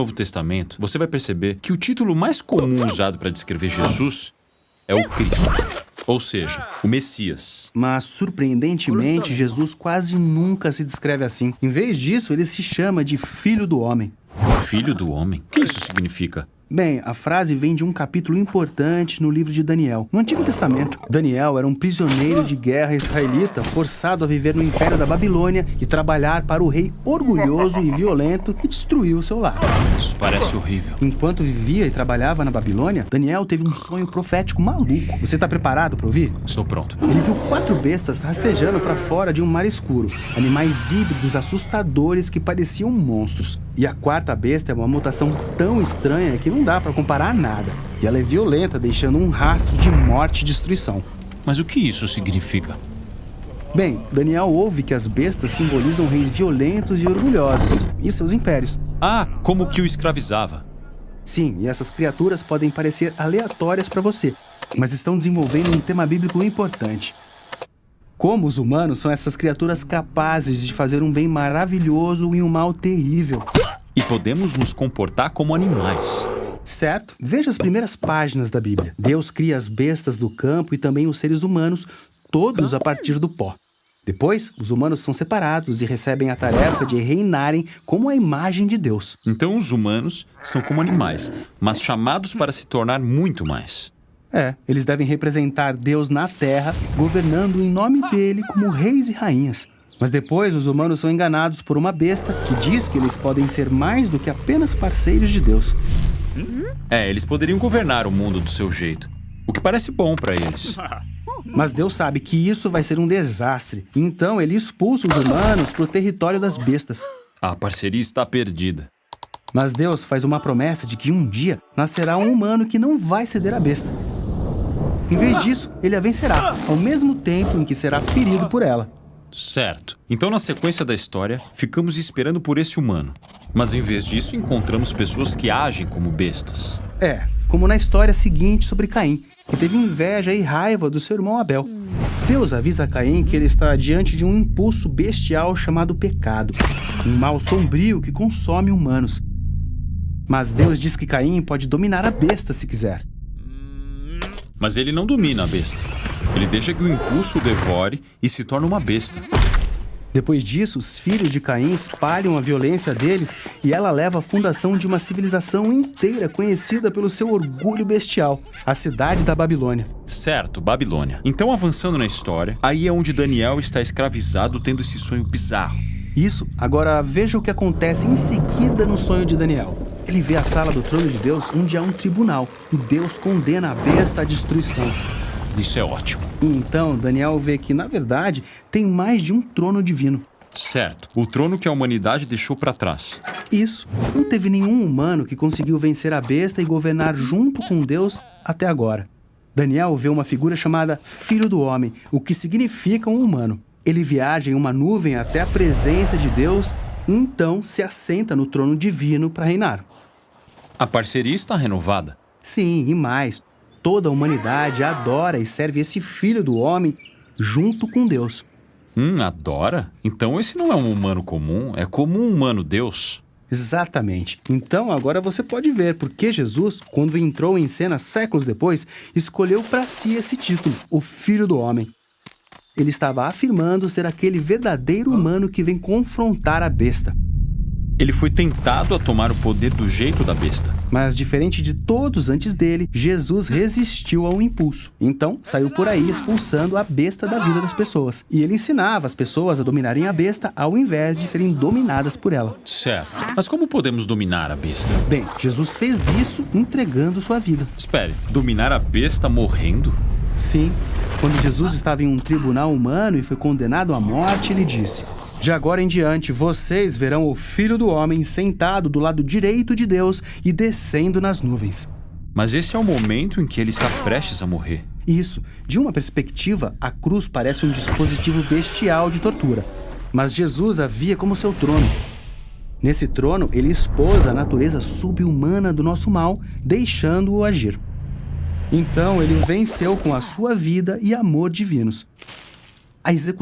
Novo Testamento, você vai perceber que o título mais comum usado para descrever Jesus é o Cristo, ou seja, o Messias. Mas, surpreendentemente, Jesus quase nunca se descreve assim. Em vez disso, ele se chama de Filho do Homem. Filho do homem? O que isso significa? Bem, a frase vem de um capítulo importante no livro de Daniel, no Antigo Testamento. Daniel era um prisioneiro de guerra israelita forçado a viver no Império da Babilônia e trabalhar para o rei orgulhoso e violento que destruiu seu lar. Isso parece horrível. Enquanto vivia e trabalhava na Babilônia, Daniel teve um sonho profético maluco. Você está preparado para ouvir? Estou pronto. Ele viu 4 bestas rastejando para fora de um mar escuro, animais híbridos assustadores que pareciam monstros. E a 4ª besta é uma mutação tão estranha que não dá para comparar a nada. E ela é violenta, deixando um rastro de morte e destruição. Mas o que isso significa? Bem, Daniel ouve que as bestas simbolizam reis violentos e orgulhosos, e seus impérios. Ah, como que o escravizava. Sim, e essas criaturas podem parecer aleatórias para você, mas estão desenvolvendo um tema bíblico importante. Como os humanos são essas criaturas capazes de fazer um bem maravilhoso e um mal terrível. E podemos nos comportar como animais. Certo? Veja as primeiras páginas da Bíblia. Deus cria as bestas do campo e também os seres humanos, todos a partir do pó. Depois, os humanos são separados e recebem a tarefa de reinarem como a imagem de Deus. Então os humanos são como animais, mas chamados para se tornar muito mais. Eles devem representar Deus na terra, governando em nome dele como reis e rainhas. Mas depois os humanos são enganados por uma besta que diz que eles podem ser mais do que apenas parceiros de Deus. Eles poderiam governar o mundo do seu jeito, o que parece bom para eles. Mas Deus sabe que isso vai ser um desastre. Então ele expulsa os humanos para o território das bestas. A parceria está perdida. Mas Deus faz uma promessa de que um dia nascerá um humano que não vai ceder à besta. Em vez disso, ele a vencerá, ao mesmo tempo em que será ferido por ela. Certo. Então, na sequência da história, ficamos esperando por esse humano. Mas, em vez disso, encontramos pessoas que agem como bestas. Como na história seguinte sobre Caim, que teve inveja e raiva do seu irmão Abel. Deus avisa Caim que ele está diante de um impulso bestial chamado pecado, um mal sombrio que consome humanos. Mas Deus diz que Caim pode dominar a besta se quiser. Mas ele não domina a besta. Ele deixa que o impulso o devore e se torna uma besta. Depois disso, os filhos de Caim espalham a violência deles e ela leva à fundação de uma civilização inteira conhecida pelo seu orgulho bestial, a cidade da Babilônia. Certo, Babilônia. Então, avançando na história, aí é onde Daniel está escravizado tendo esse sonho bizarro. Isso. Agora veja o que acontece em seguida no sonho de Daniel. Ele vê a sala do trono de Deus onde há um tribunal e Deus condena a besta à destruição. Isso é ótimo. E então Daniel vê que, na verdade, tem mais de um trono divino. Certo. O trono que a humanidade deixou para trás. Isso. Não teve nenhum humano que conseguiu vencer a besta e governar junto com Deus até agora. Daniel vê uma figura chamada Filho do Homem, o que significa um humano. Ele viaja em uma nuvem até a presença de Deus e então se assenta no trono divino para reinar. A parceria está renovada. Sim, e mais. Toda a humanidade adora e serve esse Filho do Homem junto com Deus. Adora? Então esse não é um humano comum, é como um humano Deus. Exatamente. Então agora você pode ver porque Jesus, quando entrou em cena séculos depois, escolheu para si esse título, o Filho do Homem. Ele estava afirmando ser aquele verdadeiro humano que vem confrontar a besta. Ele foi tentado a tomar o poder do jeito da besta. Mas, diferente de todos antes dele, Jesus resistiu ao impulso. Então, saiu por aí expulsando a besta da vida das pessoas. E ele ensinava as pessoas a dominarem a besta ao invés de serem dominadas por ela. Certo. Mas como podemos dominar a besta? Bem, Jesus fez isso entregando sua vida. Espere, dominar a besta morrendo? Sim. Quando Jesus estava em um tribunal humano e foi condenado à morte, ele disse: de agora em diante, vocês verão o Filho do Homem sentado do lado direito de Deus e descendo nas nuvens. Mas esse é o momento em que ele está prestes a morrer. Isso. De uma perspectiva, a cruz parece um dispositivo bestial de tortura. Mas Jesus a via como seu trono. Nesse trono, ele expôs a natureza subhumana do nosso mal, deixando-o agir. Então, ele venceu com a sua vida e amor divinos. A execução